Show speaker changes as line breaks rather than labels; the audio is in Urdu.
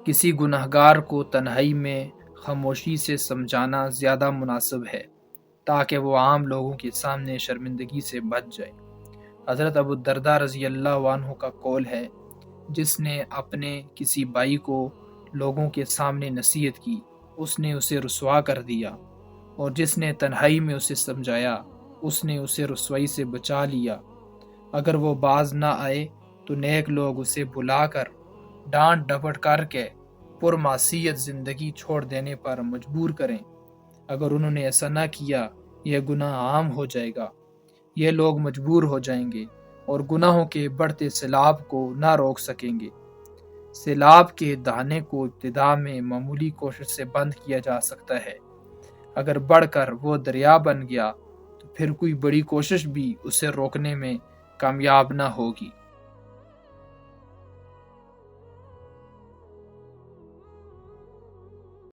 کسی گنہگار کو تنہائی میں خاموشی سے سمجھانا زیادہ مناسب ہے تاکہ وہ عام لوگوں کے سامنے شرمندگی سے بچ جائے۔ حضرت ابو الدرداء رضی اللہ عنہ کا قول ہے، جس نے اپنے کسی بھائی کو لوگوں کے سامنے نصیحت کی، اس نے اسے رسوا کر دیا، اور جس نے تنہائی میں اسے سمجھایا، اس نے اسے رسوائی سے بچا لیا۔ اگر وہ باز نہ آئے تو نیک لوگ اسے بلا کر ڈانٹ ڈپٹ کر کے پرمعصیت زندگی چھوڑ دینے پر مجبور کریں۔ اگر انہوں نے ایسا نہ کیا، یہ گناہ عام ہو جائے گا، یہ لوگ مجبور ہو جائیں گے اور گناہوں کے بڑھتے سیلاب کو نہ روک سکیں گے۔ سیلاب کے دہانے کو ابتدا میں معمولی کوشش سے بند کیا جا سکتا ہے، اگر بڑھ کر وہ دریا بن گیا تو پھر کوئی بڑی کوشش بھی اسے روکنے میں کامیاب نہ ہوگی۔